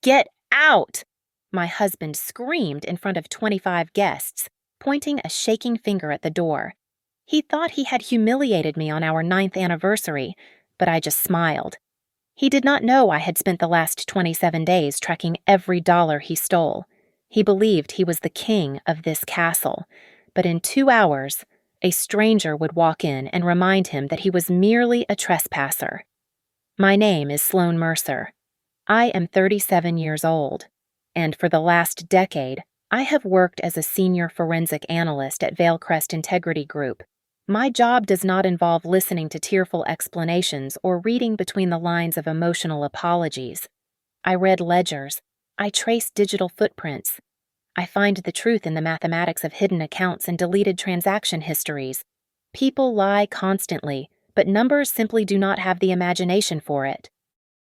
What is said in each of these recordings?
Get out! My husband screamed in front of 25 guests, pointing a shaking finger at the door. He thought he had humiliated me on our 9th anniversary, but I just smiled. He did not know I had spent the last 27 days tracking every dollar he stole. He believed he was the king of this castle, but in 2 hours, a stranger would walk in and remind him that he was merely a trespasser. My name is Sloan Mercer. I am 37 years old, and for the last decade, I have worked as a senior forensic analyst at Vailcrest Integrity Group. My job does not involve listening to tearful explanations or reading between the lines of emotional apologies. I read ledgers. I trace digital footprints. I find the truth in the mathematics of hidden accounts and deleted transaction histories. People lie constantly, but numbers simply do not have the imagination for it.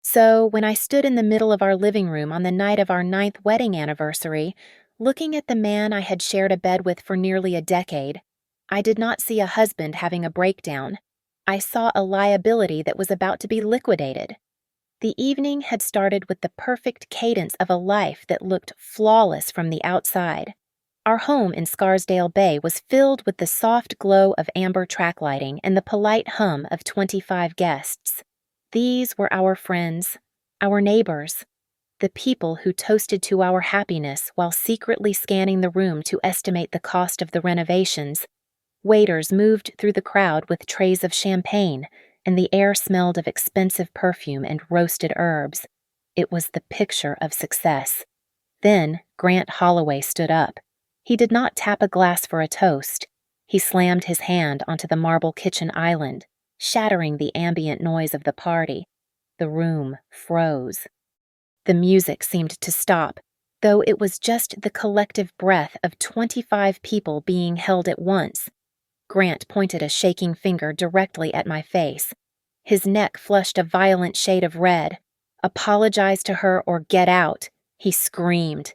So, when I stood in the middle of our living room on the night of our 9th wedding anniversary, looking at the man I had shared a bed with for nearly a decade, I did not see a husband having a breakdown. I saw a liability that was about to be liquidated. The evening had started with the perfect cadence of a life that looked flawless from the outside. Our home in Scarsdale Bay was filled with the soft glow of amber track lighting and the polite hum of 25 guests. These were our friends, our neighbors, the people who toasted to our happiness while secretly scanning the room to estimate the cost of the renovations. Waiters moved through the crowd with trays of champagne, and the air smelled of expensive perfume and roasted herbs. It was the picture of success. Then Grant Holloway stood up. He did not tap a glass for a toast. He slammed his hand onto the marble kitchen island, shattering the ambient noise of the party. The room froze. The music seemed to stop, though it was just the collective breath of 25 people being held at once. Grant pointed a shaking finger directly at my face. His neck flushed a violent shade of red. "Apologize to her or get out," he screamed.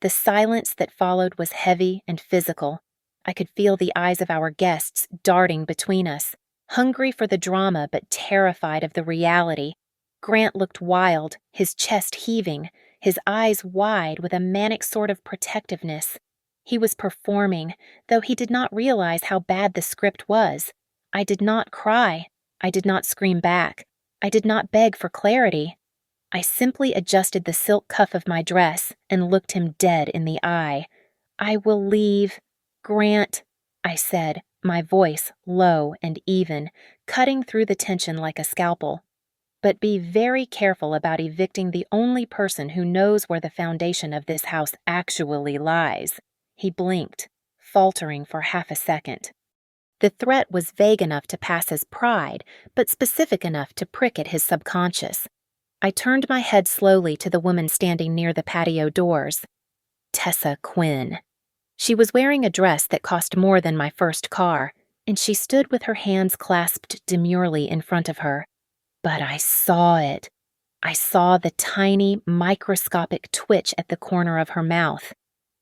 The silence that followed was heavy and physical. I could feel the eyes of our guests darting between us, hungry for the drama but terrified of the reality. Grant looked wild, his chest heaving, his eyes wide with a manic sort of protectiveness. He was performing, though he did not realize how bad the script was. I did not cry. I did not scream back. I did not beg for clarity. I simply adjusted the silk cuff of my dress and looked him dead in the eye. "I will leave. Grant," I said, my voice low and even, cutting through the tension like a scalpel. "But be very careful about evicting the only person who knows where the foundation of this house actually lies." He blinked, faltering for half a second. The threat was vague enough to pass as pride, but specific enough to prick at his subconscious. I turned my head slowly to the woman standing near the patio doors. Tessa Quinn. She was wearing a dress that cost more than my first car, and she stood with her hands clasped demurely in front of her. But I saw it. I saw the tiny, microscopic twitch at the corner of her mouth.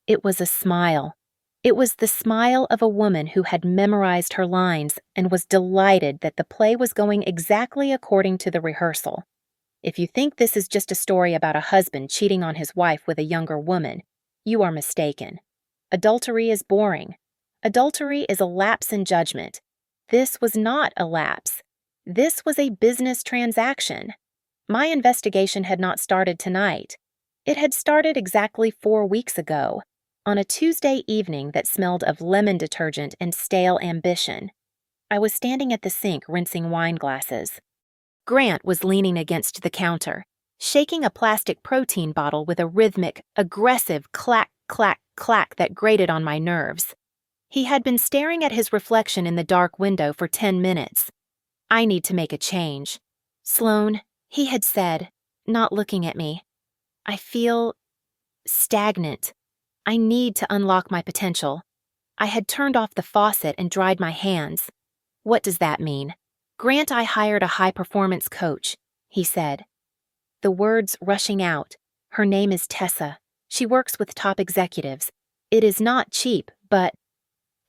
It was a smile. It was the smile of a woman who had memorized her lines and was delighted that the play was going exactly according to the rehearsal. If you think this is just a story about a husband cheating on his wife with a younger woman, you are mistaken. Adultery is boring. Adultery is a lapse in judgment. This was not a lapse. This was a business transaction. My investigation had not started tonight. It had started exactly 4 weeks ago, on a Tuesday evening that smelled of lemon detergent and stale ambition. I was standing at the sink rinsing wine glasses. Grant was leaning against the counter, shaking a plastic protein bottle with a rhythmic, aggressive clack, clack, clack that grated on my nerves. He had been staring at his reflection in the dark window for 10 minutes. "I need to make a change. Sloan," he had said, not looking at me. "I feel stagnant. I need to unlock my potential." I had turned off the faucet and dried my hands. "What does that mean?" "Grant, I hired a high-performance coach," he said. The words rushing out. "Her name is Tessa. She works with top executives. It is not cheap, but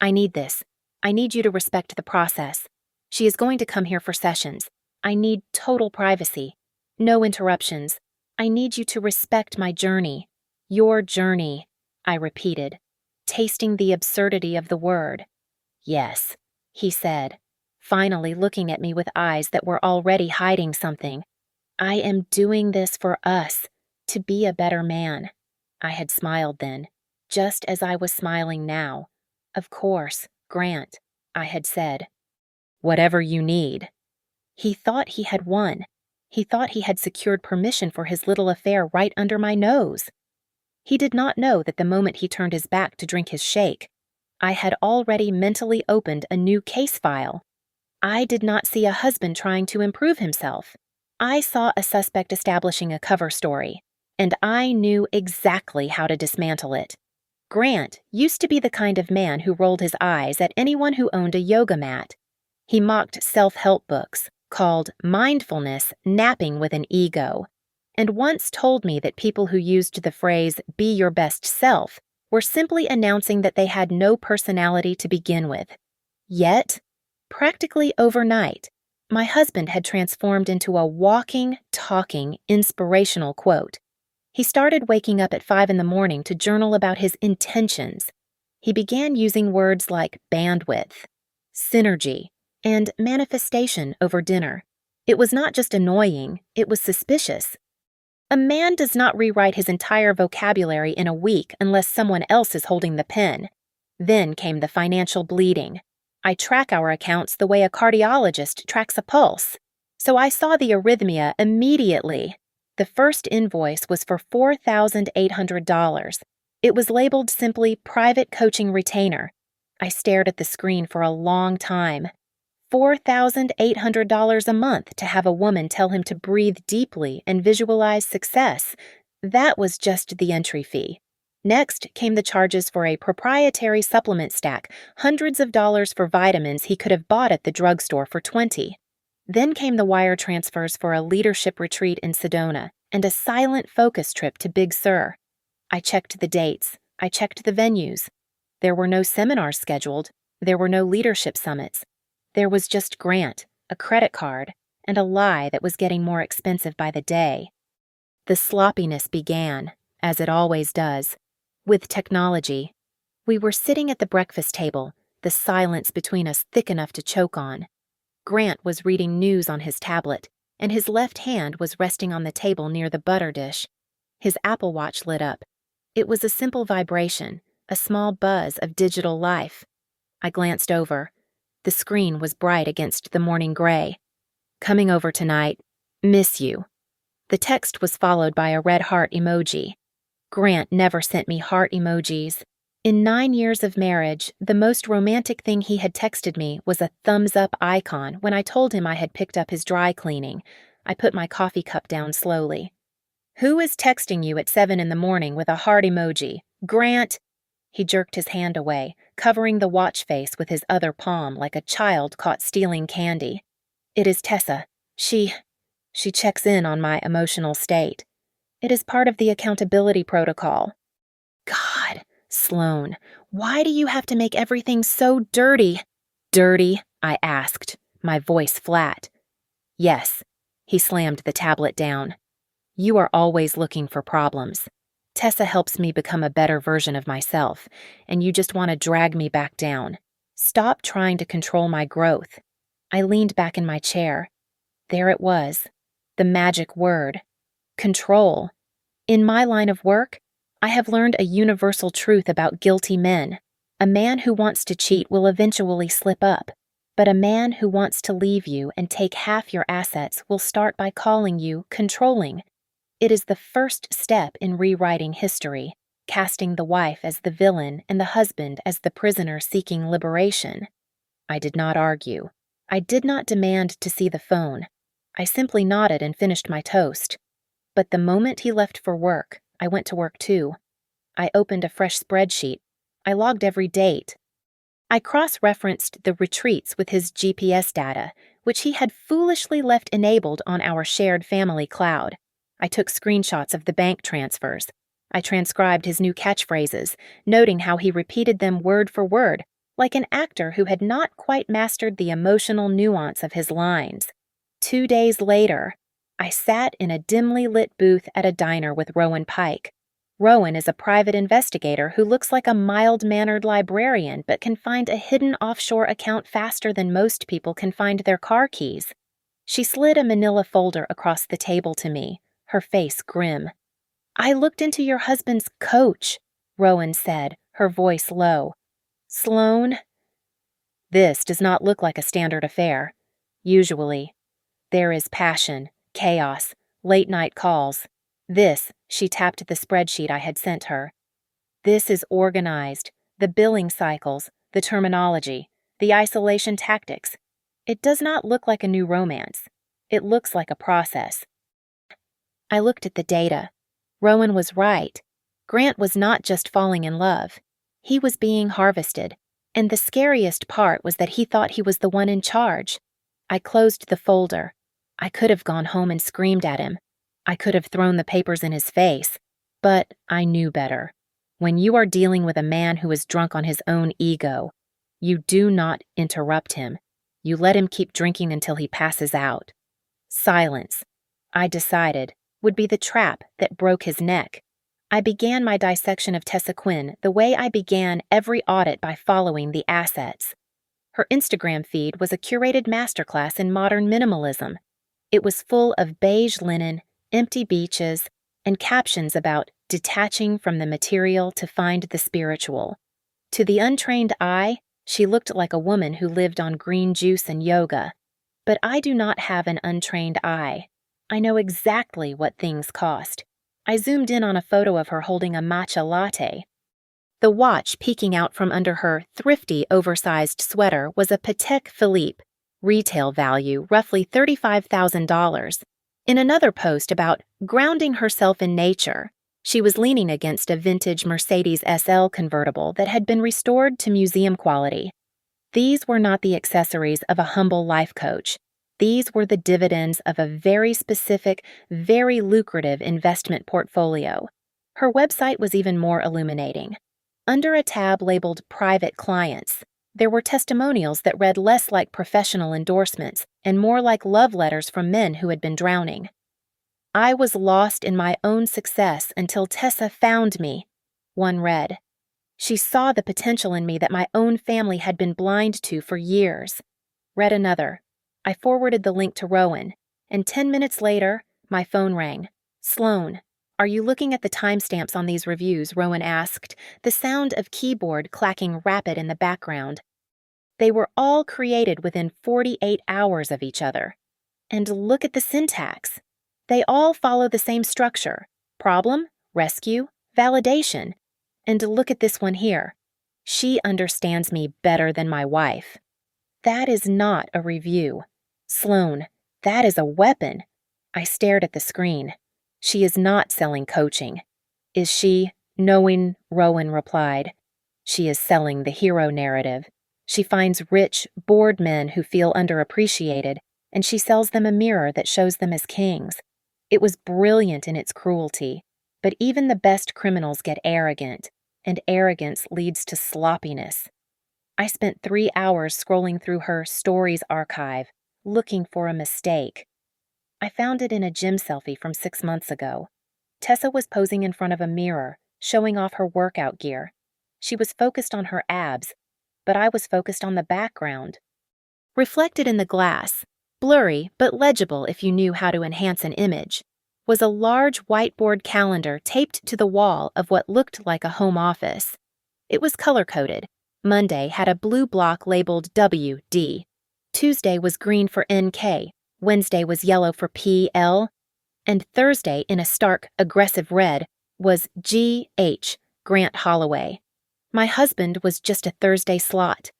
I need this. I need you to respect the process. She is going to come here for sessions. I need total privacy. No interruptions. I need you to respect my journey. Your journey, I repeated, tasting the absurdity of the word. Yes, he said, finally looking at me with eyes that were already hiding something. I am doing this for us, to be a better man. I had smiled then, just as I was smiling now. Of course, Grant, I had said. Whatever you need. He thought he had won. He thought he had secured permission for his little affair right under my nose. He did not know that the moment he turned his back to drink his shake, I had already mentally opened a new case file. I did not see a husband trying to improve himself. I saw a suspect establishing a cover story, and I knew exactly how to dismantle it. Grant used to be the kind of man who rolled his eyes at anyone who owned a yoga mat. He mocked self-help books, called mindfulness napping with an ego, and once told me that people who used the phrase be your best self were simply announcing that they had no personality to begin with. Yet, practically overnight, my husband had transformed into a walking, talking, inspirational quote. He started waking up at 5 in the morning to journal about his intentions. He began using words like bandwidth, synergy, and manifestation over dinner. It was not just annoying, it was suspicious. A man does not rewrite his entire vocabulary in a week unless someone else is holding the pen. Then came the financial bleeding. I track our accounts the way a cardiologist tracks a pulse. So I saw the arrhythmia immediately. The first invoice was for $4,800. It was labeled simply Private Coaching Retainer. I stared at the screen for a long time. $4,800 a month to have a woman tell him to breathe deeply and visualize success. That was just the entry fee. Next came the charges for a proprietary supplement stack, hundreds of dollars for vitamins he could have bought at the drugstore for $20. Then came the wire transfers for a leadership retreat in Sedona and a silent focus trip to Big Sur. I checked the dates. I checked the venues. There were no seminars scheduled. There were no leadership summits. There was just Grant, a credit card, and a lie that was getting more expensive by the day. The sloppiness began, as it always does, with technology. We were sitting at the breakfast table, the silence between us thick enough to choke on. Grant was reading news on his tablet, and his left hand was resting on the table near the butter dish. His Apple Watch lit up. It was a simple vibration, a small buzz of digital life. I glanced over. The screen was bright against the morning gray. Coming over tonight. Miss you. The text was followed by a red heart emoji. Grant never sent me heart emojis. In 9 years of marriage, the most romantic thing he had texted me was a thumbs-up icon when I told him I had picked up his dry cleaning. I put my coffee cup down slowly. Who is texting you at 7 in the morning with a heart emoji? Grant! He jerked his hand away, covering the watch face with his other palm like a child caught stealing candy. It is Tessa. She checks in on my emotional state. It is part of the accountability protocol. God, Sloan, why do you have to make everything so dirty? Dirty? I asked, my voice flat. Yes. He slammed the tablet down. You are always looking for problems. Tessa helps me become a better version of myself, and you just want to drag me back down. Stop trying to control my growth. I leaned back in my chair. There it was, the magic word. Control. In my line of work, I have learned a universal truth about guilty men. A man who wants to cheat will eventually slip up, but a man who wants to leave you and take half your assets will start by calling you controlling. It is the first step in rewriting history, casting the wife as the villain and the husband as the prisoner seeking liberation. I did not argue. I did not demand to see the phone. I simply nodded and finished my toast. But the moment he left for work, I went to work too. I opened a fresh spreadsheet. I logged every date. I cross-referenced the retreats with his GPS data, which he had foolishly left enabled on our shared family cloud. I took screenshots of the bank transfers. I transcribed his new catchphrases, noting how he repeated them word for word, like an actor who had not quite mastered the emotional nuance of his lines. 2 days later, I sat in a dimly lit booth at a diner with Rowan Pike. Rowan is a private investigator who looks like a mild-mannered librarian but can find a hidden offshore account faster than most people can find their car keys. She slid a manila folder across the table to me, her face grim. "I looked into your husband's coach," Rowan said, her voice low. "Sloane?" "This does not look like a standard affair. Usually, there is passion, chaos, late-night calls. This," she tapped the spreadsheet I had sent her. "This is organized, the billing cycles, the terminology, the isolation tactics. It does not look like a new romance. It looks like a process." I looked at the data. Rowan was right. Grant was not just falling in love. He was being harvested, and the scariest part was that he thought he was the one in charge. I closed the folder. I could have gone home and screamed at him. I could have thrown the papers in his face. But I knew better. When you are dealing with a man who is drunk on his own ego, you do not interrupt him. You let him keep drinking until he passes out. Silence, I decided, would be the trap that broke his neck. I began my dissection of Tessa Quinn the way I began every audit, by following the assets. Her Instagram feed was a curated masterclass in modern minimalism. It was full of beige linen, empty beaches, and captions about detaching from the material to find the spiritual. To the untrained eye, she looked like a woman who lived on green juice and yoga. But I do not have an untrained eye. I know exactly what things cost. I zoomed in on a photo of her holding a matcha latte. The watch peeking out from under her thrifty, oversized sweater was a Patek Philippe, retail value roughly $35,000. In another post about grounding herself in nature, she was leaning against a vintage Mercedes SL convertible that had been restored to museum quality. These were not the accessories of a humble life coach. These were the dividends of a very specific, very lucrative investment portfolio. Her website was even more illuminating. Under a tab labeled Private Clients, there were testimonials that read less like professional endorsements and more like love letters from men who had been drowning. "I was lost in my own success until Tessa found me," one read. "She saw the potential in me that my own family had been blind to for years," read another. I forwarded the link to Rowan, and 10 minutes later, my phone rang. "Sloane, are you looking at the timestamps on these reviews?" Rowan asked, the sound of keyboard clacking rapid in the background. They were all created within 48 hours of each other. And look at the syntax. They all follow the same structure: problem, rescue, validation. And look at this one here. "She understands me better than my wife." That is not a review. Sloane, that is a weapon. I stared at the screen. She is not selling coaching. Is she? Knowing, Rowan replied. She is selling the hero narrative. She finds rich, bored men who feel underappreciated, and she sells them a mirror that shows them as kings. It was brilliant in its cruelty, but even the best criminals get arrogant, and arrogance leads to sloppiness. I spent 3 hours scrolling through her stories archive, looking for a mistake. I found it in a gym selfie from 6 months ago. Tessa was posing in front of a mirror, showing off her workout gear. She was focused on her abs, but I was focused on the background. Reflected in the glass, blurry but legible if you knew how to enhance an image, was a large whiteboard calendar taped to the wall of what looked like a home office. It was color-coded. Monday had a blue block labeled WD. Tuesday was green for NK. Wednesday was yellow for PL. And Thursday, in a stark, aggressive red, was GH, Grant Holloway. My husband was just a Thursday slot.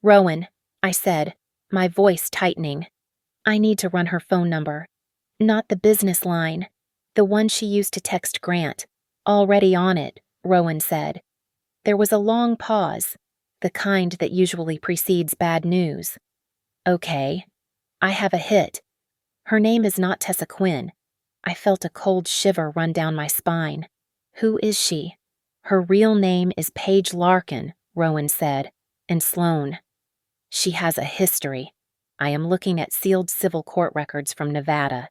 "Rowan," I said, my voice tightening. "I need to run her phone number. Not the business line. The one she used to text Grant. Already on it," Rowan said. There was a long pause, the kind that usually precedes bad news. "Okay. I have a hit. Her name is not Tessa Quinn." I felt a cold shiver run down my spine. "Who is she?" "Her real name is Paige Larkin," Rowan said, "and Sloane. She has a history. I am looking at sealed civil court records from Nevada.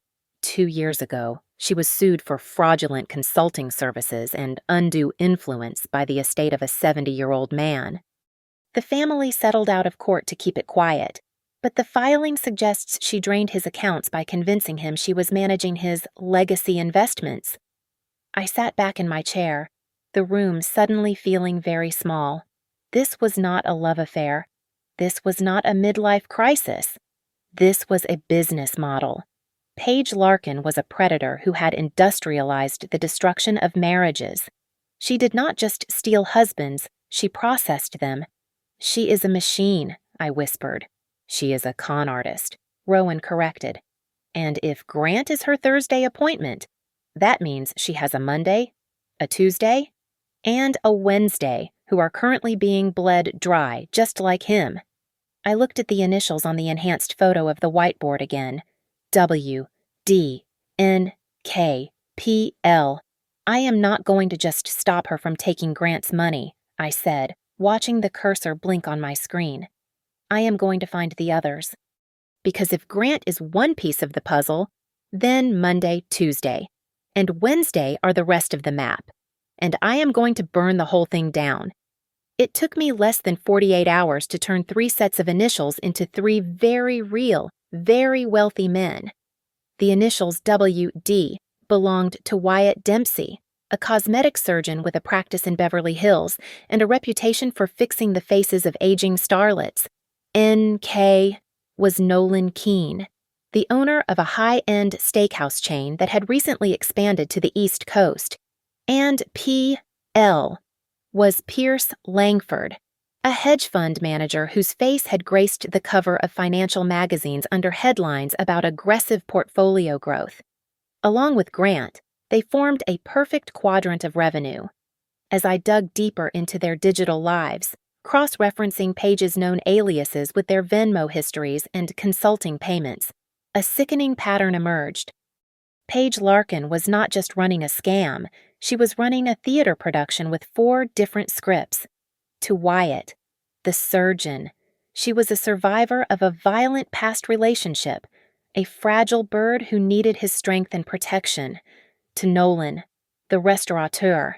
2 years ago, she was sued for fraudulent consulting services and undue influence by the estate of a 70-year-old man. The family settled out of court to keep it quiet, but the filing suggests she drained his accounts by convincing him she was managing his legacy investments. I sat back in my chair, the room suddenly feeling very small. This was not a love affair. This was not a midlife crisis. This was a business model. Paige Larkin was a predator who had industrialized the destruction of marriages. She did not just steal husbands, she processed them. "She is a machine," I whispered. "She is a con artist," Rowan corrected. "And if Grant is her Thursday appointment, that means she has a Monday, a Tuesday, and a Wednesday who are currently being bled dry, just like him." I looked at the initials on the enhanced photo of the whiteboard again. W, D, N, K, P, L. "I am not going to just stop her from taking Grant's money," I said, watching the cursor blink on my screen. "I am going to find the others. Because if Grant is one piece of the puzzle, then Monday, Tuesday, and Wednesday are the rest of the map. And I am going to burn the whole thing down." It took me less than 48 hours to turn 3 sets of initials into 3 very real, very wealthy men. The initials WD belonged to Wyatt Dempsey, a cosmetic surgeon with a practice in Beverly Hills and a reputation for fixing the faces of aging starlets. NK was Nolan Keene, the owner of a high-end steakhouse chain that had recently expanded to the East Coast. And PL was Pierce Langford, a hedge fund manager whose face had graced the cover of financial magazines under headlines about aggressive portfolio growth. Along with Grant, they formed a perfect quadrant of revenue. As I dug deeper into their digital lives, cross-referencing Paige's known aliases with their Venmo histories and consulting payments, a sickening pattern emerged. Paige Larkin was not just running a scam, she was running a theater production with 4 different scripts. To Wyatt, the surgeon, she was a survivor of a violent past relationship, a fragile bird who needed his strength and protection. To Nolan, the restaurateur,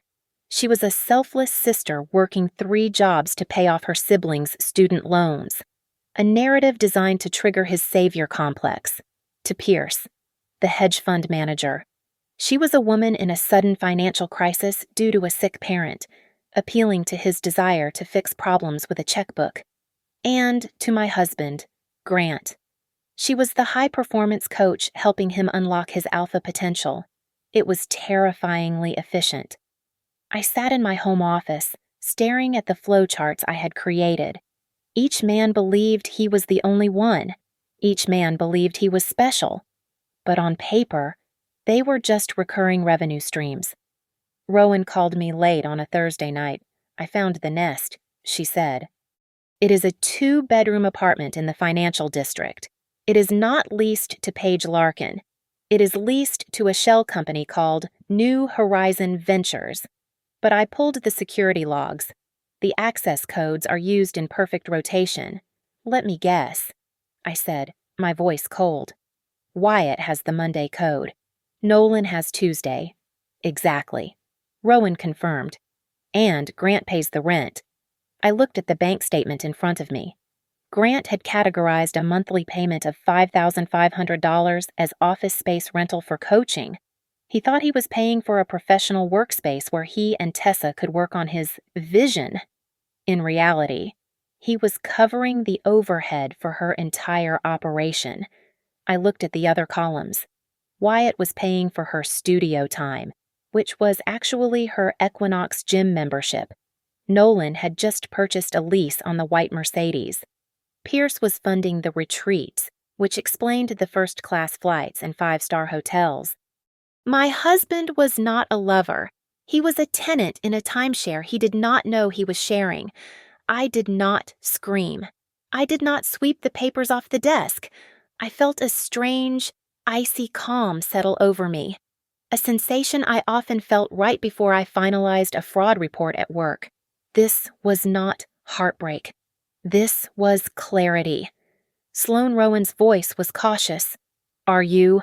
she was a selfless sister working 3 jobs to pay off her siblings' student loans, a narrative designed to trigger his savior complex. To Pierce, the hedge fund manager, she was a woman in a sudden financial crisis due to a sick parent, appealing to his desire to fix problems with a checkbook. And to my husband, Grant, she was the high-performance coach helping him unlock his alpha potential. It was terrifyingly efficient. I sat in my home office, staring at the flowcharts I had created. Each man believed he was the only one. Each man believed he was special. But on paper, they were just recurring revenue streams. Rowan called me late on a Thursday night. "I found the nest," she said. "It is a 2-bedroom apartment in the financial district. It is not leased to Paige Larkin. It is leased to a shell company called New Horizon Ventures. But I pulled the security logs. The access codes are used in perfect rotation. Let me guess," I said, my voice cold. "Wyatt has the Monday code. Nolan has Tuesday." "Exactly." Rowan confirmed. "And Grant pays the rent." I looked at the bank statement in front of me. Grant had categorized a monthly payment of $5,500 as office space rental for coaching. He thought he was paying for a professional workspace where he and Tessa could work on his vision. In reality, he was covering the overhead for her entire operation. I looked at the other columns. Wyatt was paying for her studio time, which was actually her Equinox gym membership. Nolan had just purchased a lease on the white Mercedes. Pierce was funding the retreats, which explained the first-class flights and 5-star hotels. My husband was not a lover. He was a tenant in a timeshare he did not know he was sharing. I did not scream. I did not sweep the papers off the desk. I felt a strange, icy calm settle over me, a sensation I often felt right before I finalized a fraud report at work. This was not heartbreak. This was clarity. Sloane Rowan's voice was cautious. "Are you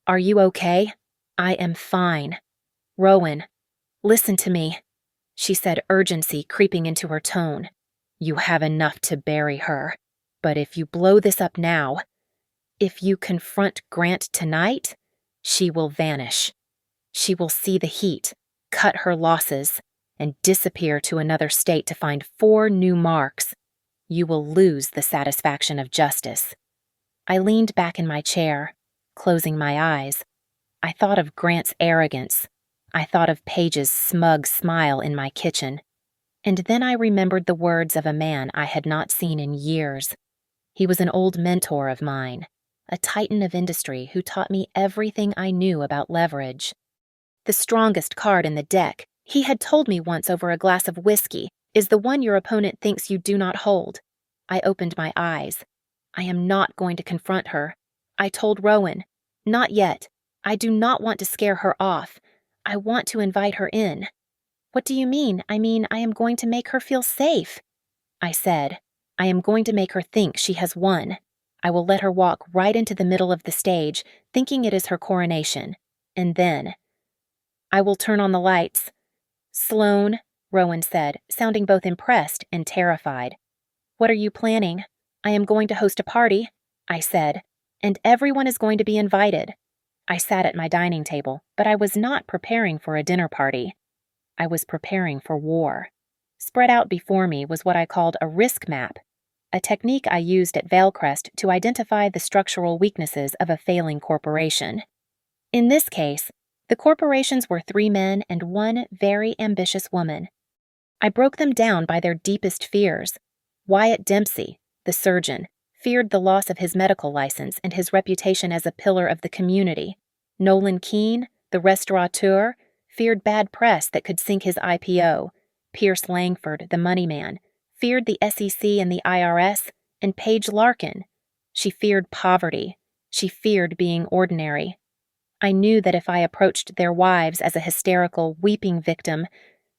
Are you okay? I am fine. Rowan, listen to me, she said, urgency creeping into her tone. You have enough to bury her. But if you blow this up now, if you confront Grant tonight, she will vanish. She will see the heat, cut her losses, and disappear to another state to find 4 new marks. You will lose the satisfaction of justice. I leaned back in my chair, closing my eyes. I thought of Grant's arrogance. I thought of Paige's smug smile in my kitchen. And then I remembered the words of a man I had not seen in years. He was an old mentor of mine, a titan of industry who taught me everything I knew about leverage. The strongest card in the deck, he had told me once over a glass of whiskey, is the one your opponent thinks you do not hold. I opened my eyes. I am not going to confront her. I told Rowan, not yet. I do not want to scare her off. I want to invite her in. What do you mean? I mean, I am going to make her feel safe. I said, I am going to make her think she has won. I will let her walk right into the middle of the stage, thinking it is her coronation. And then, I will turn on the lights. Sloane, Rowan said, sounding both impressed and terrified. What are you planning? I am going to host a party, I said, and everyone is going to be invited. I sat at my dining table, but I was not preparing for a dinner party. I was preparing for war. Spread out before me was what I called a risk map, a technique I used at Vailcrest to identify the structural weaknesses of a failing corporation. In this case, the corporations were 3 men and 1 very ambitious woman. I broke them down by their deepest fears. Wyatt Dempsey, the surgeon, feared the loss of his medical license and his reputation as a pillar of the community. Nolan Keene, the restaurateur, feared bad press that could sink his IPO. Pierce Langford, the money man, feared the SEC and the IRS, and Paige Larkin. She feared poverty. She feared being ordinary. I knew that if I approached their wives as a hysterical, weeping victim,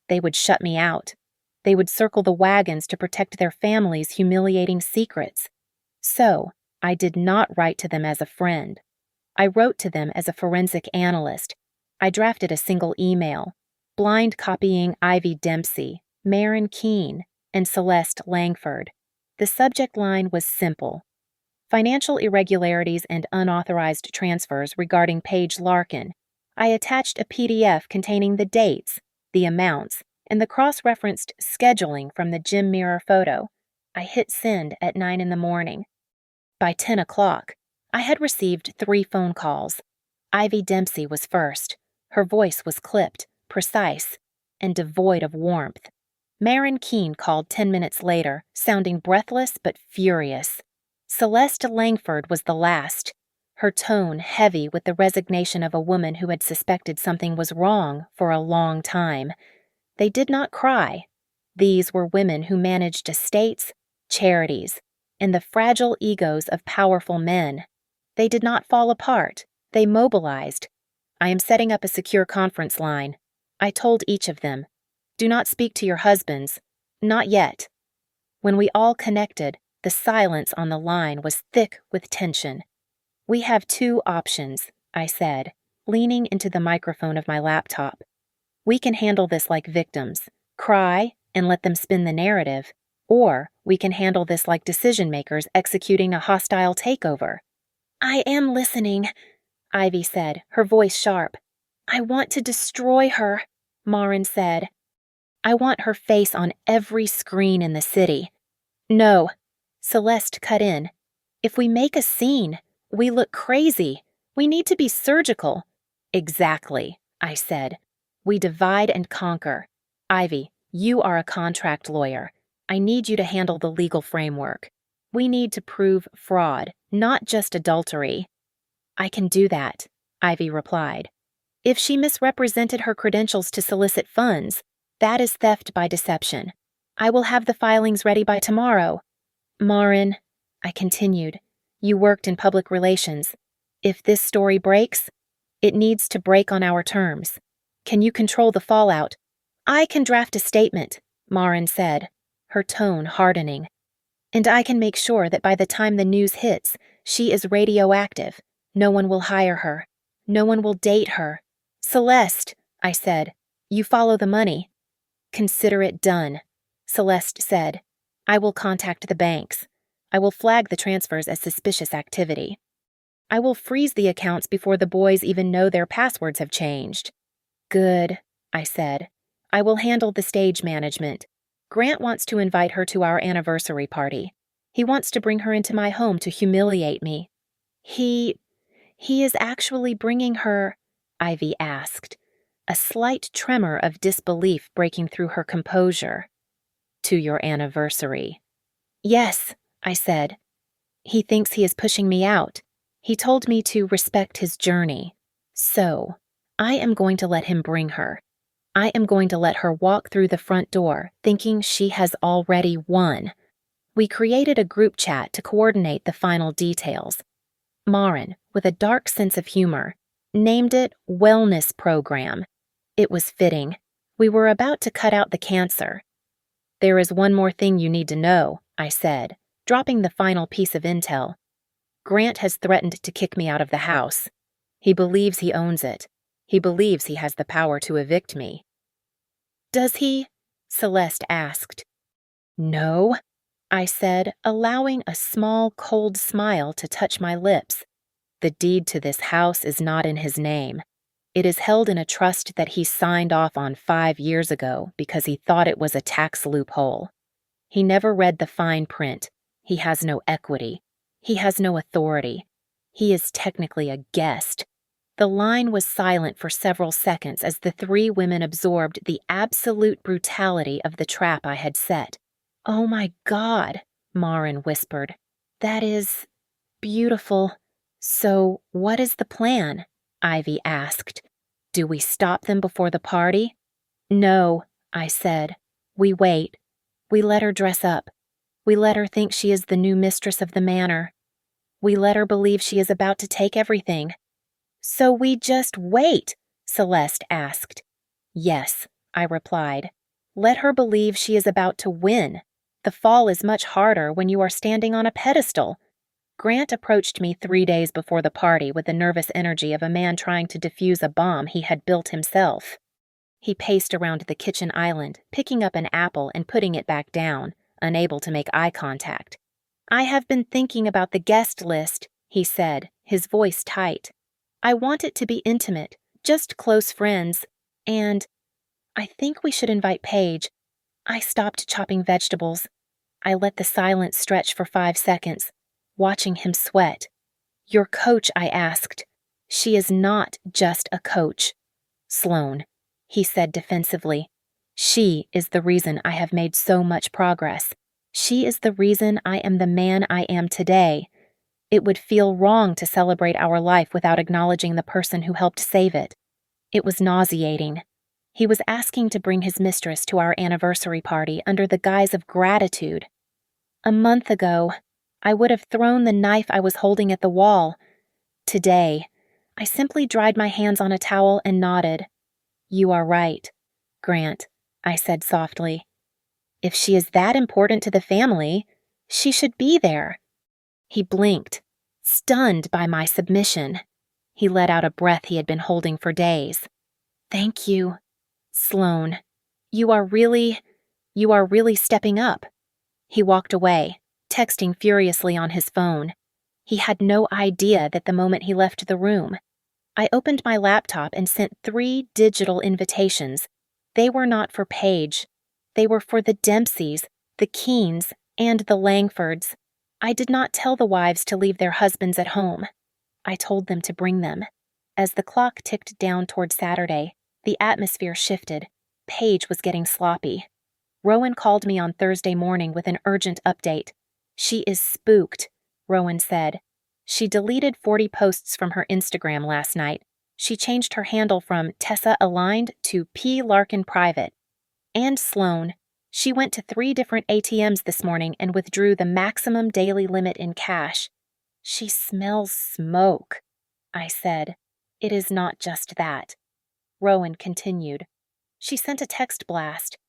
they would shut me out. They would circle the wagons to protect their families' humiliating secrets. So, I did not write to them as a friend. I wrote to them as a forensic analyst. I drafted a single email, blind copying Ivy Dempsey, Maren Keene, and Celeste Langford. The subject line was simple: financial irregularities and unauthorized transfers regarding Paige Larkin. I attached a PDF containing the dates, the amounts, and the cross-referenced scheduling from the gym mirror photo. I hit send at 9 in the morning. By 10 o'clock, I had received 3 phone calls. Ivy Dempsey was first. Her voice was clipped, precise, and devoid of warmth. Maren Keene called 10 minutes later, sounding breathless but furious. Celeste Langford was the last, her tone heavy with the resignation of a woman who had suspected something was wrong for a long time. They did not cry. These were women who managed estates, charities, and the fragile egos of powerful men. They did not fall apart. They mobilized. I am setting up a secure conference line. I told each of them, do not speak to your husbands. Not yet. When we all connected, the silence on the line was thick with tension. We have 2 options, I said, leaning into the microphone of my laptop. We can handle this like victims, cry and let them spin the narrative, or we can handle this like decision-makers executing a hostile takeover. I am listening, Ivy said, her voice sharp. I want to destroy her, Maren said. I want her face on every screen in the city. No, Celeste cut in. If we make a scene, we look crazy. We need to be surgical. Exactly, I said. We divide and conquer. Ivy, you are a contract lawyer. I need you to handle the legal framework. We need to prove fraud, not just adultery. I can do that, Ivy replied. If she misrepresented her credentials to solicit funds, that is theft by deception. I will have the filings ready by tomorrow. Maren, I continued, you worked in public relations. If this story breaks, it needs to break on our terms. Can you control the fallout? I can draft a statement, Maren said, her tone hardening. And I can make sure that by the time the news hits, she is radioactive. No one will hire her. No one will date her. Celeste, I said, you follow the money. Consider it done, Celeste said. I will contact the banks. I will flag the transfers as suspicious activity. I will freeze the accounts before the boys even know their passwords have changed. Good, I said. I will handle the stage management. Grant wants to invite her to our anniversary party. He wants to bring her into my home to humiliate me. He is actually bringing her, Ivy asked, a slight tremor of disbelief breaking through her composure. To your anniversary. Yes, I said. He thinks he is pushing me out. He told me to respect his journey. So, I am going to let him bring her. I am going to let her walk through the front door, thinking she has already won. We created a group chat to coordinate the final details. Marin, with a dark sense of humor, named it Wellness Program. It was fitting. We were about to cut out the cancer. There is one more thing you need to know, I said, dropping the final piece of intel. Grant has threatened to kick me out of the house. He believes he owns it. He believes he has the power to evict me. Does he? Celeste asked. No, I said, allowing a small, cold smile to touch my lips. The deed to this house is not in his name. It is held in a trust that he signed off on 5 years ago because he thought it was a tax loophole. He never read the fine print. He has no equity. He has no authority. He is technically a guest. The line was silent for several seconds as the three women absorbed the absolute brutality of the trap I had set. Oh my God, Marin whispered. That is beautiful. So, what is the plan? Ivy asked. Do we stop them before the party? No, I said. We wait. We let her dress up. We let her think she is the new mistress of the manor. We let her believe she is about to take everything. So we just wait, Celeste asked. Yes, I replied. Let her believe she is about to win. The fall is much harder when you are standing on a pedestal. Grant approached me 3 days before the party with the nervous energy of a man trying to defuse a bomb he had built himself. He paced around the kitchen island, picking up an apple and putting it back down, unable to make eye contact. I have been thinking about the guest list, he said, his voice tight. I want it to be intimate, just close friends, and I think we should invite Paige. I stopped chopping vegetables. I let the silence stretch for 5 seconds, watching him sweat. Your coach, I asked. She is not just a coach. Sloane, he said defensively. She is the reason I have made so much progress. She is the reason I am the man I am today. It would feel wrong to celebrate our life without acknowledging the person who helped save it. It was nauseating. He was asking to bring his mistress to our anniversary party under the guise of gratitude. A month ago, I would have thrown the knife I was holding at the wall. Today, I simply dried my hands on a towel and nodded. You are right, Grant, I said softly. If she is that important to the family, she should be there. He blinked, stunned by my submission. He let out a breath he had been holding for days. Thank you, Sloane. You are really stepping up. He walked away, texting furiously on his phone. He had no idea that the moment he left the room. I opened my laptop and sent 3 digital invitations. They were not for Paige. They were for the Dempseys, the Keens, and the Langfords. I did not tell the wives to leave their husbands at home. I told them to bring them. As the clock ticked down toward Saturday, the atmosphere shifted. Paige was getting sloppy. Rowan called me on Thursday morning with an urgent update. She is spooked, Rowan said. She deleted 40 posts from her Instagram last night. She changed her handle from Tessa Aligned to P. Larkin Private. And Sloane. She went to 3 different ATMs this morning and withdrew the maximum daily limit in cash. She smells smoke, I said. It is not just that. Rowan continued. She sent a text blast.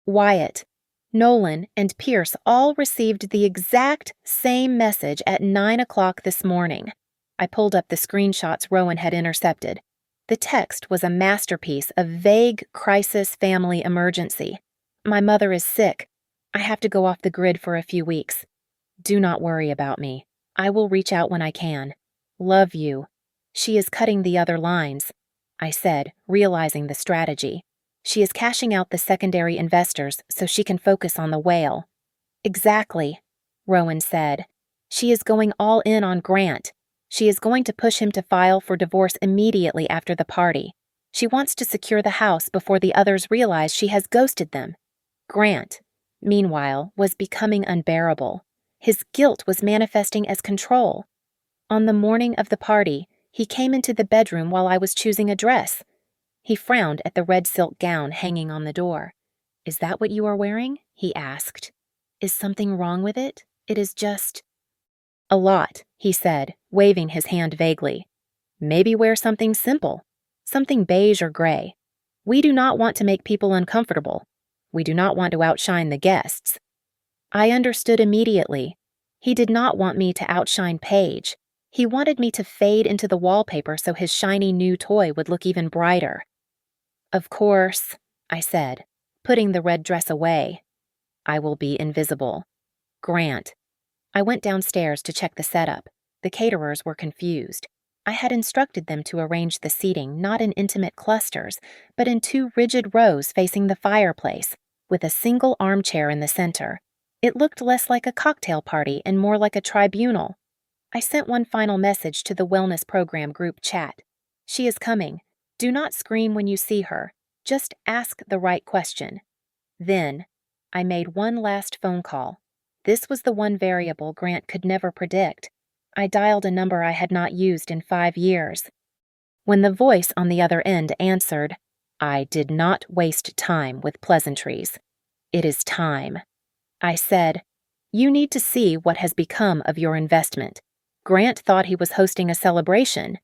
Wyatt, Nolan, and Pierce all received the exact same message at 9 o'clock this morning. I pulled up the screenshots Rowan had intercepted. The text was a masterpiece of vague crisis family emergency. My mother is sick. I have to go off the grid for a few weeks. Do not worry about me. I will reach out when I can. Love you. She is cutting the other lines, I said, realizing the strategy. She is cashing out the secondary investors so she can focus on the whale. Exactly, Rowan said. She is going all in on Grant. She is going to push him to file for divorce immediately after the party. She wants to secure the house before the others realize she has ghosted them. Grant, meanwhile, was becoming unbearable. His guilt was manifesting as control. On the morning of the party, he came into the bedroom while I was choosing a dress. He frowned at the red silk gown hanging on the door. "Is that what you are wearing?" he asked. "Is something wrong with it? It is just—" "A lot," he said, waving his hand vaguely. "Maybe wear something simple. Something beige or gray. We do not want to make people uncomfortable. We do not want to outshine the guests." I understood immediately. He did not want me to outshine Paige. He wanted me to fade into the wallpaper so his shiny new toy would look even brighter. "Of course," I said, putting the red dress away. "I will be invisible. Grant." I went downstairs to check the setup. The caterers were confused. I had instructed them to arrange the seating not in intimate clusters, but in 2 rigid rows facing the fireplace, with a single armchair in the center. It looked less like a cocktail party and more like a tribunal. I sent one final message to the wellness program group chat. "She is coming. Do not scream when you see her. Just ask the right question." Then, I made one last phone call. This was the one variable Grant could never predict. I dialed a number I had not used in 5 years. When the voice on the other end answered, I did not waste time with pleasantries. "It is time." I said, "You need to see what has become of your investment." Grant thought he was hosting a celebration.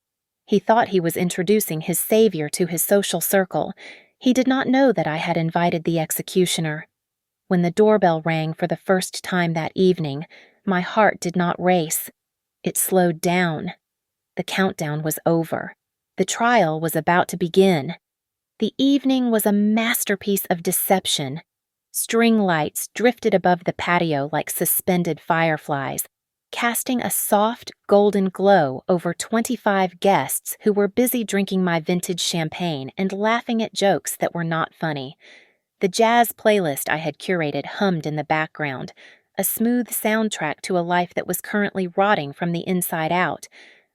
He thought he was introducing his savior to his social circle. He did not know that I had invited the executioner. When the doorbell rang for the first time that evening, my heart did not race. It slowed down. The countdown was over. The trial was about to begin. The evening was a masterpiece of deception. String lights drifted above the patio like suspended fireflies, casting a soft, golden glow over 25 guests who were busy drinking my vintage champagne and laughing at jokes that were not funny. The jazz playlist I had curated hummed in the background, a smooth soundtrack to a life that was currently rotting from the inside out.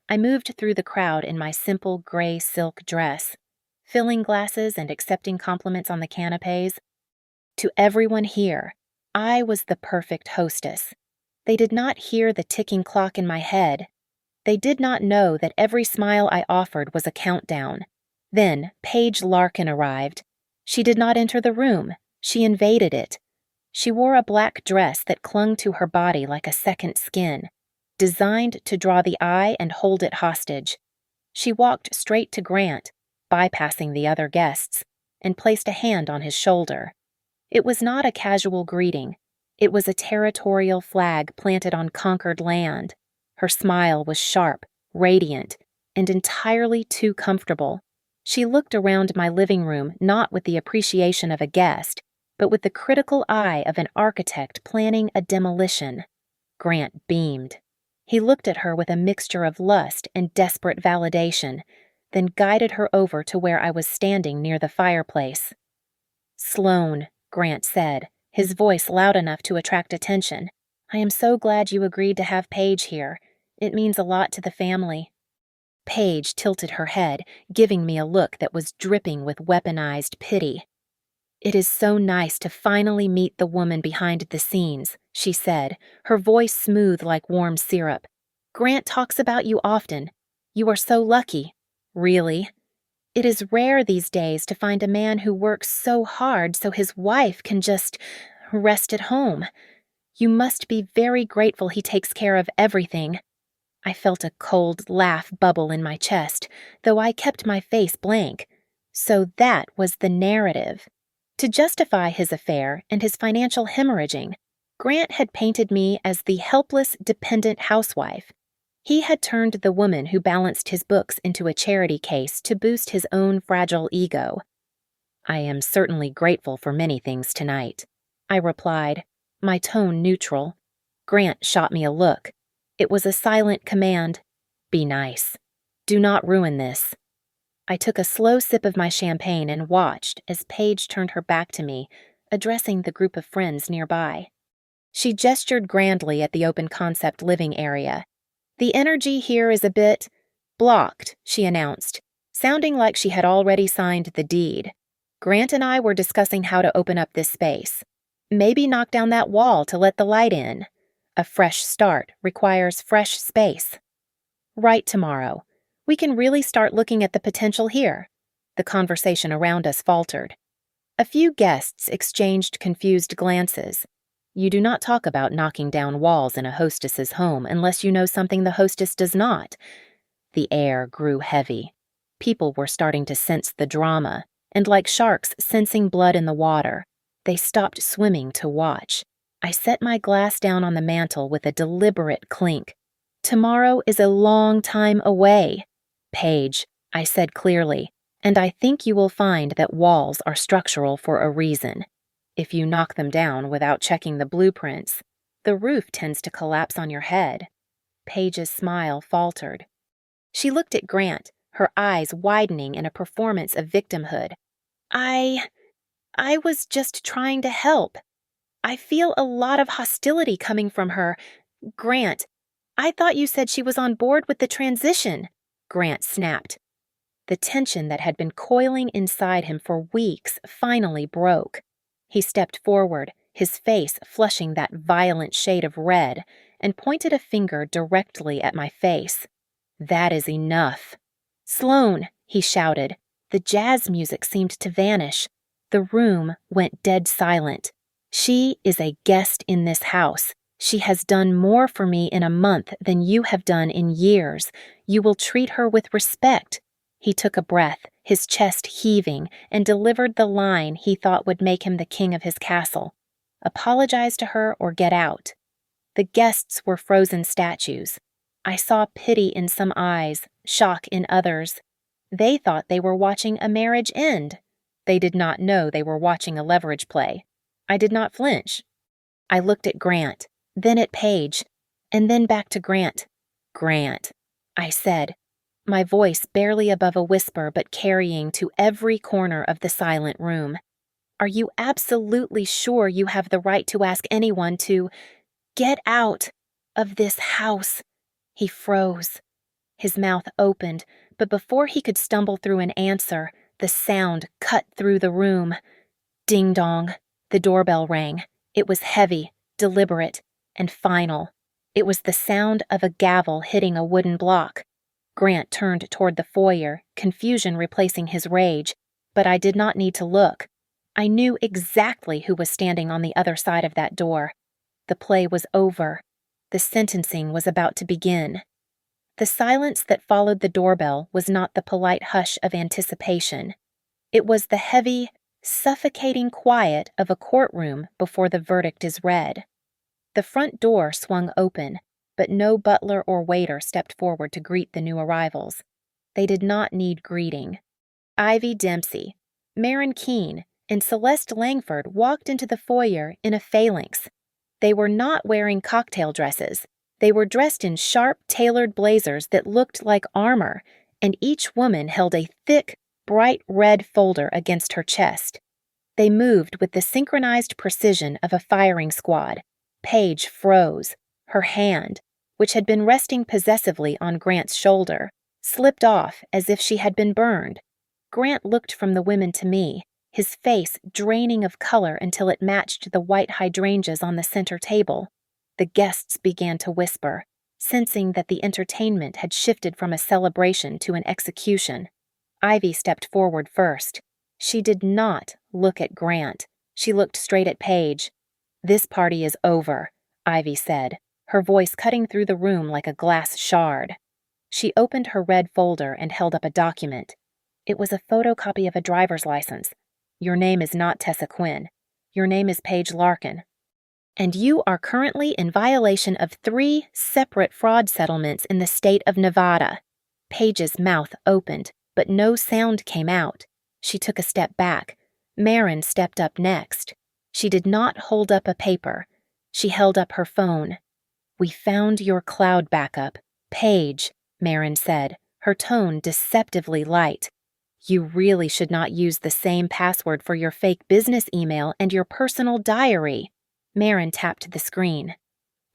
I moved through the crowd in my simple gray silk dress, filling glasses and accepting compliments on the canapés. To everyone here, I was the perfect hostess. They did not hear the ticking clock in my head. They did not know that every smile I offered was a countdown. Then Paige Larkin arrived. She did not enter the room. She invaded it. She wore a black dress that clung to her body like a second skin, designed to draw the eye and hold it hostage. She walked straight to Grant, bypassing the other guests, and placed a hand on his shoulder. It was not a casual greeting. It was a territorial flag planted on conquered land. Her smile was sharp, radiant, and entirely too comfortable. She looked around my living room not with the appreciation of a guest, but with the critical eye of an architect planning a demolition. Grant beamed. He looked at her with a mixture of lust and desperate validation, then guided her over to where I was standing near the fireplace. "Sloane," Grant said, his voice loud enough to attract attention. "I am so glad you agreed to have Paige here. It means a lot to the family." Paige tilted her head, giving me a look that was dripping with weaponized pity. "It is so nice to finally meet the woman behind the scenes," she said, her voice smooth like warm syrup. "Grant talks about you often. You are so lucky. Really. It is rare these days to find a man who works so hard so his wife can just rest at home. You must be very grateful he takes care of everything." I felt a cold laugh bubble in my chest, though I kept my face blank. So that was the narrative. To justify his affair and his financial hemorrhaging, Grant had painted me as the helpless, dependent housewife. He had turned the woman who balanced his books into a charity case to boost his own fragile ego. "I am certainly grateful for many things tonight," I replied, my tone neutral. Grant shot me a look. It was a silent command. "Be nice. Do not ruin this." I took a slow sip of my champagne and watched as Paige turned her back to me, addressing the group of friends nearby. She gestured grandly at the open-concept living area. "The energy here is a bit blocked," she announced, sounding like she had already signed the deed. "Grant and I were discussing how to open up this space. Maybe knock down that wall to let the light in. A fresh start requires fresh space." "Right tomorrow. We can really start looking at the potential here." The conversation around us faltered. A few guests exchanged confused glances. You do not talk about knocking down walls in a hostess's home unless you know something the hostess does not. The air grew heavy. People were starting to sense the drama, and like sharks sensing blood in the water, they stopped swimming to watch. I set my glass down on the mantel with a deliberate clink. "Tomorrow is a long time away. Paige," I said clearly, "and I think you will find that walls are structural for a reason. If you knock them down without checking the blueprints, the roof tends to collapse on your head." Paige's smile faltered. She looked at Grant, her eyes widening in a performance of victimhood. I was just trying to help. I feel a lot of hostility coming from her. Grant, I thought you said she was on board with the transition," Grant snapped. The tension that had been coiling inside him for weeks finally broke. He stepped forward, his face flushing that violent shade of red, and pointed a finger directly at my face. "That is enough." "Sloane," he shouted. The jazz music seemed to vanish. The room went dead silent. "She is a guest in this house. She has done more for me in a month than you have done in years. You will treat her with respect." He took a breath, his chest heaving, and delivered the line he thought would make him the king of his castle. "Apologize to her or get out." The guests were frozen statues. I saw pity in some eyes, shock in others. They thought they were watching a marriage end. They did not know they were watching a leverage play. I did not flinch. I looked at Grant, then at Paige, and then back to Grant. "Grant," I said, my voice barely above a whisper but carrying to every corner of the silent room. "Are you absolutely sure you have the right to ask anyone to get out of this house?" He froze. His mouth opened, but before he could stumble through an answer, the sound cut through the room. Ding dong. The doorbell rang. It was heavy, deliberate, and final. It was the sound of a gavel hitting a wooden block. Grant turned toward the foyer, confusion replacing his rage, but I did not need to look. I knew exactly who was standing on the other side of that door. The play was over. The sentencing was about to begin. The silence that followed the doorbell was not the polite hush of anticipation. It was the heavy, suffocating quiet of a courtroom before the verdict is read. The front door swung open, but no butler or waiter stepped forward to greet the new arrivals. They did not need greeting. Ivy Dempsey, Maren Keene, and Celeste Langford walked into the foyer in a phalanx. They were not wearing cocktail dresses. They were dressed in sharp, tailored blazers that looked like armor, and each woman held a thick, bright red folder against her chest. They moved with the synchronized precision of a firing squad. Paige froze. Her hand, which had been resting possessively on Grant's shoulder, slipped off as if she had been burned. Grant looked from the women to me, his face draining of color until it matched the white hydrangeas on the center table. The guests began to whisper, sensing that the entertainment had shifted from a celebration to an execution. Ivy stepped forward first. She did not look at Grant. She looked straight at Paige. "This party is over," Ivy said, her voice cutting through the room like a glass shard. She opened her red folder and held up a document. It was a photocopy of a driver's license. "Your name is not Tessa Quinn. Your name is Paige Larkin." and you are currently in violation of 3 separate fraud settlements in the state of Nevada. Paige's mouth opened, but no sound came out. She took a step back. Marin stepped up next. She did not hold up a paper. She held up her phone. "We found your cloud backup. Paige," Marin said, her tone deceptively light. "You really should not use the same password for your fake business email and your personal diary." Marin tapped the screen.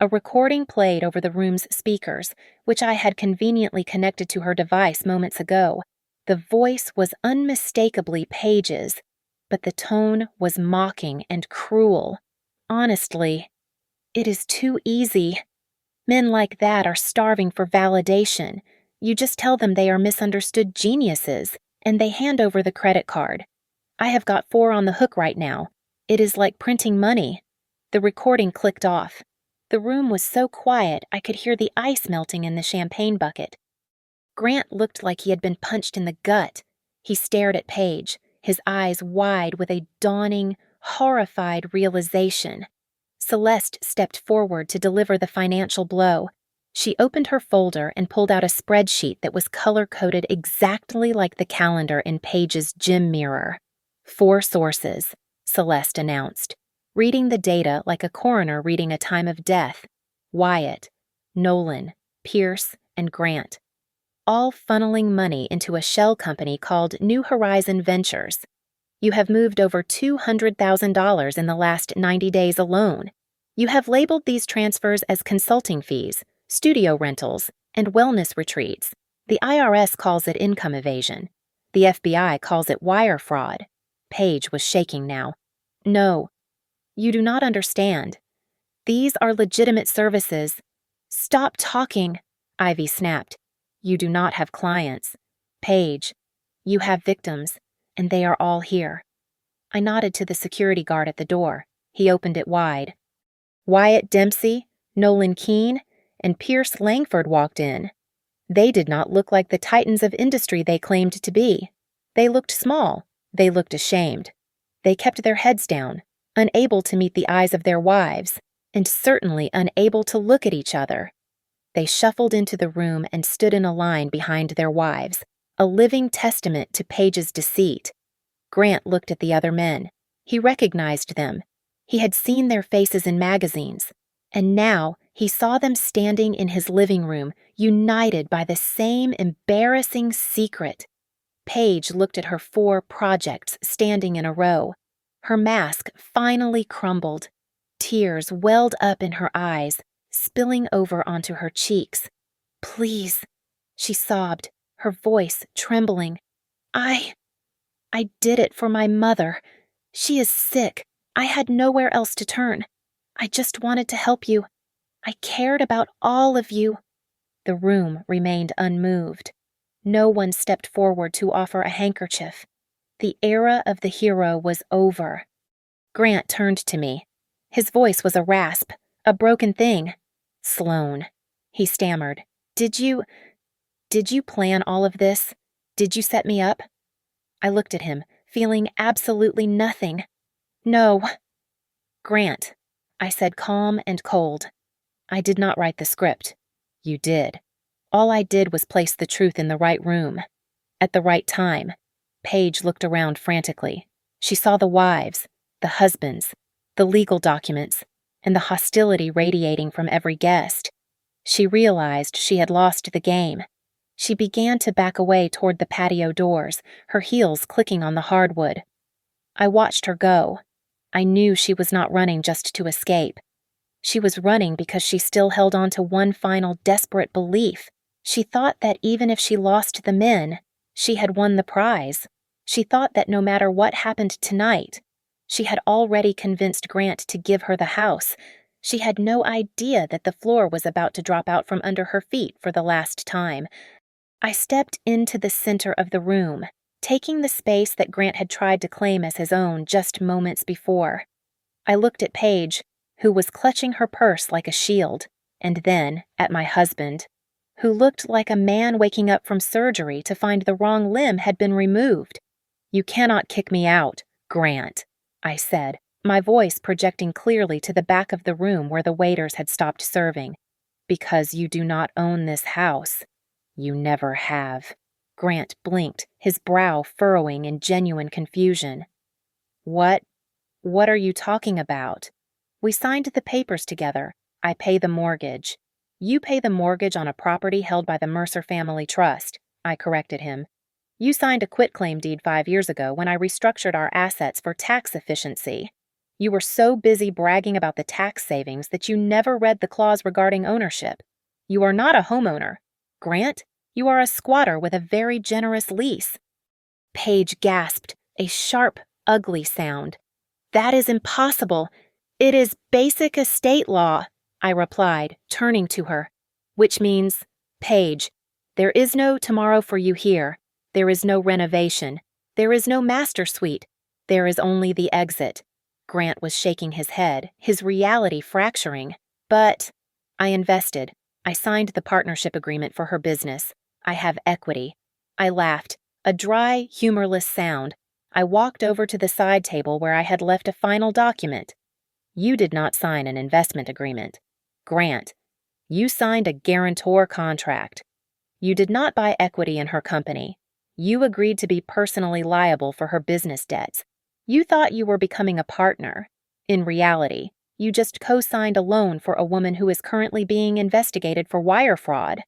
A recording played over the room's speakers, which I had conveniently connected to her device moments ago. The voice was unmistakably Paige's, but the tone was mocking and cruel. Honestly, "It is too easy. Men like that are starving for validation. You just tell them they are misunderstood geniuses, and they hand over the credit card. I have got 4 on the hook right now. It is like printing money." The recording clicked off. The room was so quiet I could hear the ice melting in the champagne bucket. Grant looked like he had been punched in the gut. He stared at Paige, his eyes wide with a dawning, horrified realization. Celeste stepped forward to deliver the financial blow. She opened her folder and pulled out a spreadsheet that was color-coded exactly like the calendar in Paige's gym mirror. 4 sources, Celeste announced, reading the data like a coroner reading a time of death: Wyatt, Nolan, Pierce, and Grant, all funneling money into a shell company called New Horizon Ventures. You have moved over $200,000 in the last 90 days alone. You have labeled these transfers as consulting fees, studio rentals, and wellness retreats. The IRS calls it income evasion. The FBI calls it wire fraud. Paige was shaking now. "No, you do not understand. These are legitimate services." "Stop talking," Ivy snapped. "You do not have clients. Paige, you have victims, and they are all here." I nodded to the security guard at the door. He opened it wide. Wyatt Dempsey, Nolan Keene, and Pierce Langford walked in. They did not look like the titans of industry they claimed to be. They looked small. They looked ashamed. They kept their heads down, unable to meet the eyes of their wives, and certainly unable to look at each other. They shuffled into the room and stood in a line behind their wives, a living testament to Paige's deceit. Grant looked at the other men. He recognized them. He had seen their faces in magazines, and now he saw them standing in his living room, united by the same embarrassing secret. Paige looked at her 4 projects standing in a row. Her mask finally crumbled. Tears welled up in her eyes, spilling over onto her cheeks. "Please," she sobbed, her voice trembling. I did it for my mother. She is sick. I had nowhere else to turn. I just wanted to help you. I cared about all of you." The room remained unmoved. No one stepped forward to offer a handkerchief. The era of the hero was over. Grant turned to me. His voice was a rasp, a broken thing. "Sloane," he stammered. Did you plan all of this? Did you set me up?" I looked at him, feeling absolutely nothing. "No." "Grant," I said, calm and cold. "I did not write the script. You did. All I did was place the truth in the right room. At the right time." Paige looked around frantically. She saw the wives, the husbands, the legal documents, and the hostility radiating from every guest. She realized she had lost the game. She began to back away toward the patio doors, her heels clicking on the hardwood. I watched her go. I knew she was not running just to escape. She was running because she still held on to one final desperate belief. She thought that even if she lost the men, she had won the prize. She thought that no matter what happened tonight, she had already convinced Grant to give her the house. She had no idea that the floor was about to drop out from under her feet for the last time. I stepped into the center of the room, taking the space that Grant had tried to claim as his own just moments before. I looked at Paige, who was clutching her purse like a shield, and then at my husband, who looked like a man waking up from surgery to find the wrong limb had been removed. "You cannot kick me out, Grant," I said, my voice projecting clearly to the back of the room where the waiters had stopped serving. Because you do not own this house. You never have. Grant blinked, his brow furrowing in genuine confusion. What are you talking about? We signed the papers together. I pay the mortgage. You pay the mortgage on a property held by the Mercer Family Trust, I corrected him. You signed a quitclaim deed 5 years ago when I restructured our assets for tax efficiency. You were so busy bragging about the tax savings that you never read the clause regarding ownership. You are not a homeowner. Grant, you are a squatter with a very generous lease. Paige gasped, a sharp, ugly sound. That is impossible. It is basic estate law, I replied, turning to her. Which means, Paige, there is no tomorrow for you here. There is no renovation. There is no master suite. There is only the exit. Grant was shaking his head, his reality fracturing. But I invested. I signed the partnership agreement for her business. I have equity. I laughed, a dry, humorless sound. I walked over to the side table where I had left a final document. You did not sign an investment agreement. Grant, you signed a guarantor contract. You did not buy equity in her company. You agreed to be personally liable for her business debts. You thought you were becoming a partner. In reality, you just co-signed a loan for a woman who is currently being investigated for wire fraud.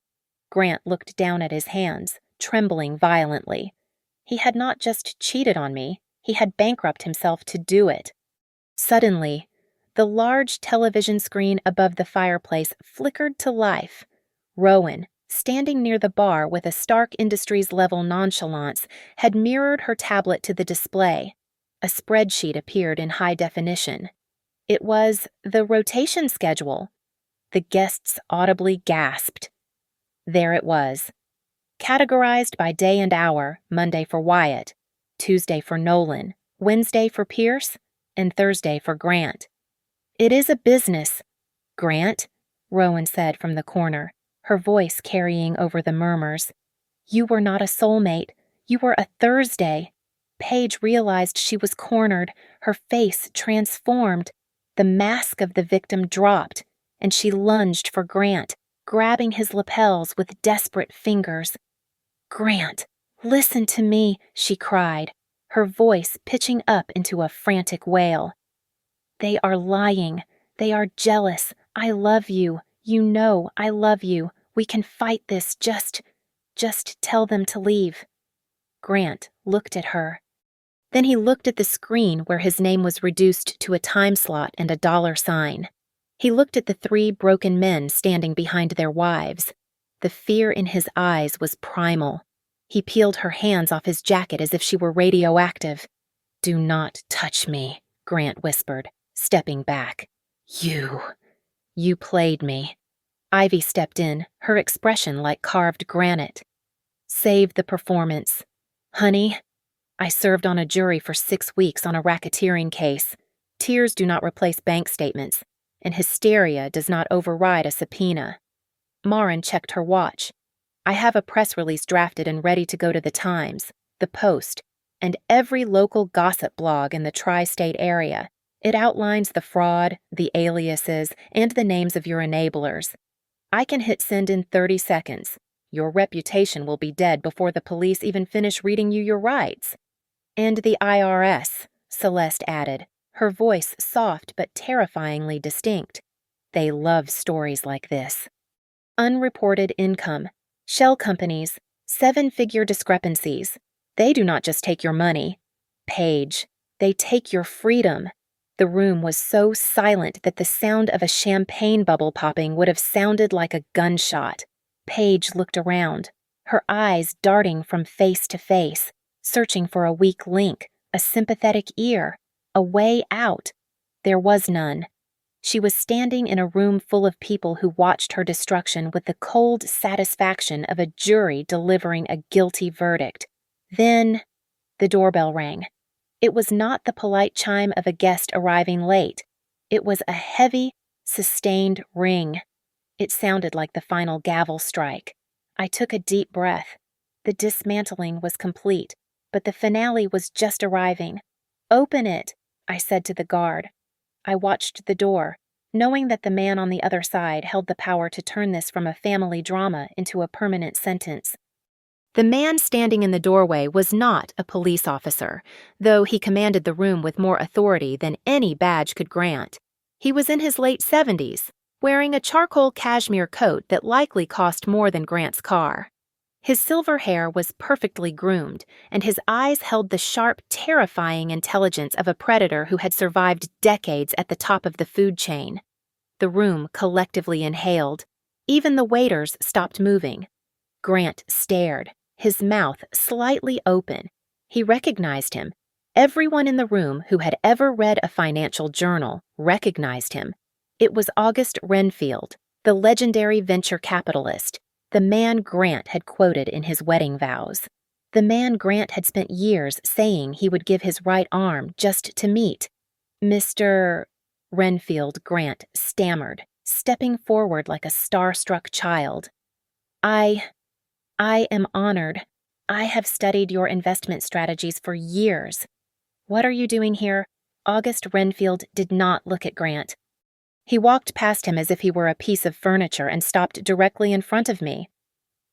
Grant looked down at his hands, trembling violently. He had not just cheated on me, he had bankrupted himself to do it. Suddenly, the large television screen above the fireplace flickered to life. Rowan, standing near the bar with a Stark Industries-level nonchalance, had mirrored her tablet to the display. A spreadsheet appeared in high definition. It was the rotation schedule. The guests audibly gasped. There it was. Categorized by day and hour, Monday for Wyatt, Tuesday for Nolan, Wednesday for Pierce, and Thursday for Grant. It is a business. Grant, Rowan said from the corner, her voice carrying over the murmurs. You were not a soulmate. You were a Thursday. Paige realized she was cornered, her face transformed. The mask of the victim dropped, and she lunged for Grant, grabbing his lapels with desperate fingers. Grant, listen to me, she cried, her voice pitching up into a frantic wail. They are lying. They are jealous. I love you. You know I love you. We can fight this. Just tell them to leave. Grant looked at her. Then he looked at the screen where his name was reduced to a time slot and a $sign. He looked at the 3 broken men standing behind their wives. The fear in his eyes was primal. He peeled her hands off his jacket as if she were radioactive. Do not touch me, Grant whispered, stepping back. You played me. Ivy stepped in, her expression like carved granite. Save the performance. Honey, I served on a jury for 6 weeks on a racketeering case. Tears do not replace bank statements, and hysteria does not override a subpoena. Marin checked her watch. I have a press release drafted and ready to go to the Times, the Post, and every local gossip blog in the tri-state area. It outlines the fraud, the aliases, and the names of your enablers. I can hit send in 30 seconds. Your reputation will be dead before the police even finish reading you your rights. And the IRS, Celeste added, her voice soft but terrifyingly distinct. They love stories like this. Unreported income, shell companies, 7-figure discrepancies. They do not just take your money. Paige, they take your freedom. The room was so silent that the sound of a champagne bubble popping would have sounded like a gunshot. Paige looked around, her eyes darting from face to face, searching for a weak link, a sympathetic ear, a way out. There was none. She was standing in a room full of people who watched her destruction with the cold satisfaction of a jury delivering a guilty verdict. Then the doorbell rang. It was not the polite chime of a guest arriving late. It was a heavy, sustained ring. It sounded like the final gavel strike. I took a deep breath. The dismantling was complete, but the finale was just arriving. Open it, I said to the guard. I watched the door, knowing that the man on the other side held the power to turn this from a family drama into a permanent sentence. The man standing in the doorway was not a police officer, though he commanded the room with more authority than any badge could grant. He was in his late 70s, wearing a charcoal cashmere coat that likely cost more than Grant's car. His silver hair was perfectly groomed, and his eyes held the sharp, terrifying intelligence of a predator who had survived decades at the top of the food chain. The room collectively inhaled. Even the waiters stopped moving. Grant stared, his mouth slightly open. He recognized him. Everyone in the room who had ever read a financial journal recognized him. It was August Renfield, the legendary venture capitalist, the man Grant had quoted in his wedding vows. The man Grant had spent years saying he would give his right arm just to meet. Mr. Renfield Grant stammered, stepping forward like a star-struck child. I am honored. I have studied your investment strategies for years. What are you doing here? August Renfield did not look at Grant. He walked past him as if he were a piece of furniture and stopped directly in front of me.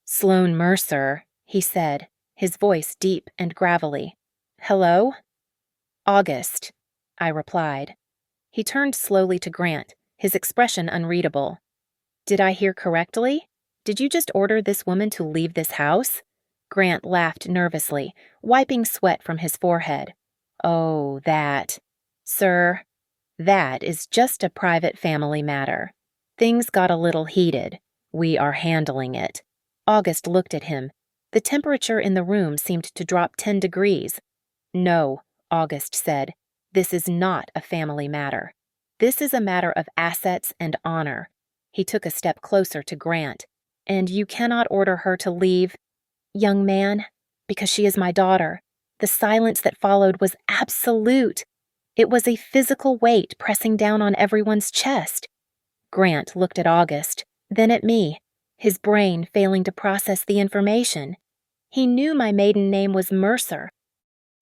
Sloan Mercer, he said, his voice deep and gravelly. Hello? August, I replied. He turned slowly to Grant, his expression unreadable. Did I hear correctly? Did you just order this woman to leave this house? Grant laughed nervously, wiping sweat from his forehead. Oh, that. Sir, that is just a private family matter. Things got a little heated. We are handling it. August looked at him. The temperature in the room seemed to drop 10 degrees. No, August said. This is not a family matter. This is a matter of assets and honor. He took a step closer to Grant. And you cannot order her to leave, young man, because she is my daughter. The silence that followed was absolute. It was a physical weight pressing down on everyone's chest. Grant looked at August, then at me, his brain failing to process the information. He knew my maiden name was Mercer.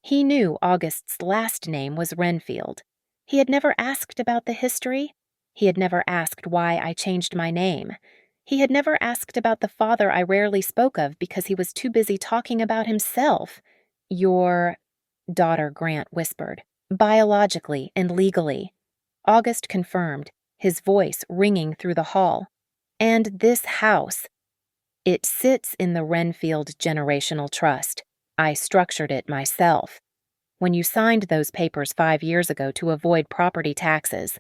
He knew August's last name was Renfield. He had never asked about the history. He had never asked why I changed my name. He had never asked about the father I rarely spoke of because he was too busy talking about himself. Your daughter, Grant whispered, biologically and legally. August confirmed, his voice ringing through the hall. And this house. It sits in the Renfield Generational Trust. I structured it myself. When you signed those papers 5 years ago to avoid property taxes,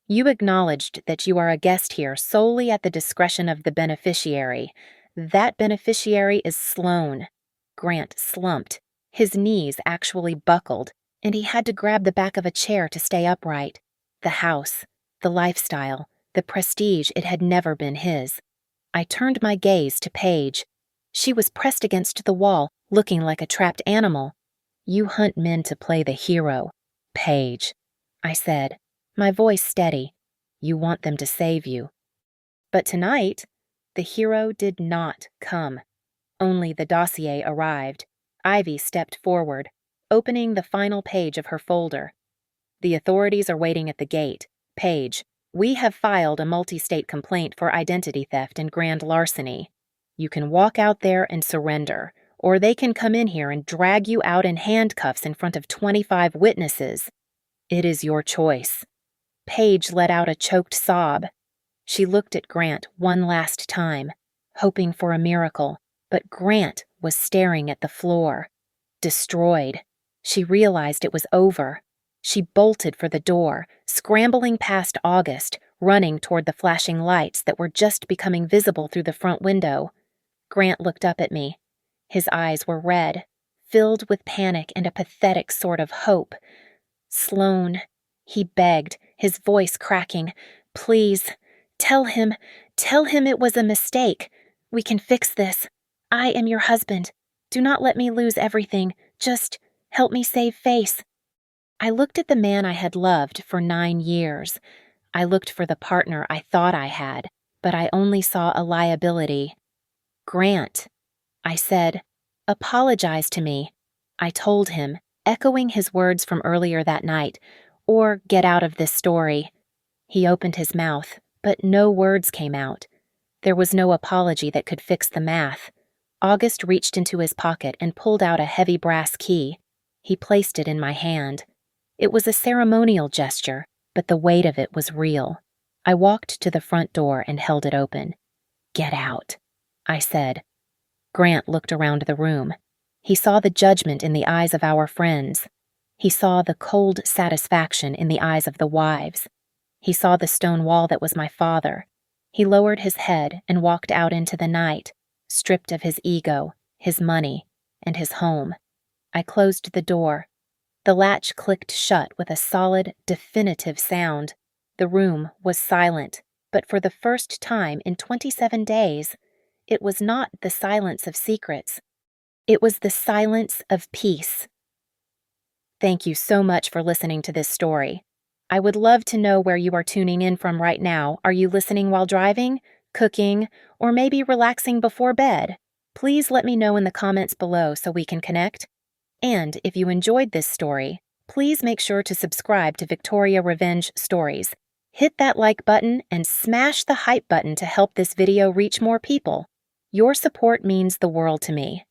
you acknowledged that you are a guest here solely at the discretion of the beneficiary. That beneficiary is Sloan. Grant slumped. His knees actually buckled, and he had to grab the back of a chair to stay upright. The house, the lifestyle, the prestige, it had never been his. I turned my gaze to Paige. She was pressed against the wall, looking like a trapped animal. You hunt men to play the hero, Paige, I said, my voice steady. You want them to save you. But tonight, the hero did not come. Only the dossier arrived. Ivy stepped forward, opening the final page of her folder. The authorities are waiting at the gate. Paige, we have filed a multi-state complaint for identity theft and grand larceny. You can walk out there and surrender, or they can come in here and drag you out in handcuffs in front of 25 witnesses. It is your choice. Paige let out a choked sob. She looked at Grant one last time, hoping for a miracle, but Grant was staring at the floor. Destroyed. She realized it was over. She bolted for the door, scrambling past August, running toward the flashing lights that were just becoming visible through the front window. Grant looked up at me. His eyes were red, filled with panic and a pathetic sort of hope. Sloan, he begged, his voice cracking. Please, tell him it was a mistake. We can fix this. I am your husband. Do not let me lose everything. Just help me save face. I looked at the man I had loved for 9 years. I looked for the partner I thought I had, but I only saw a liability. Grant, I said, apologize to me. I told him, echoing his words from earlier that night, or get out of this story." He opened his mouth, but no words came out. There was no apology that could fix the math. August reached into his pocket and pulled out a heavy brass key. He placed it in my hand. It was a ceremonial gesture, but the weight of it was real. I walked to the front door and held it open. "Get out," I said. Grant looked around the room. He saw the judgment in the eyes of our friends. He saw the cold satisfaction in the eyes of the wives. He saw the stone wall that was my father. He lowered his head and walked out into the night, stripped of his ego, his money, and his home. I closed the door. The latch clicked shut with a solid, definitive sound. The room was silent, but for the first time in 27 days, it was not the silence of secrets. It was the silence of peace. Thank you so much for listening to this story. I would love to know where you are tuning in from right now. Are you listening while driving, cooking, or maybe relaxing before bed? Please let me know in the comments below so we can connect. And if you enjoyed this story, please make sure to subscribe to Victoria Revenge Stories. Hit that like button and smash the hype button to help this video reach more people. Your support means the world to me.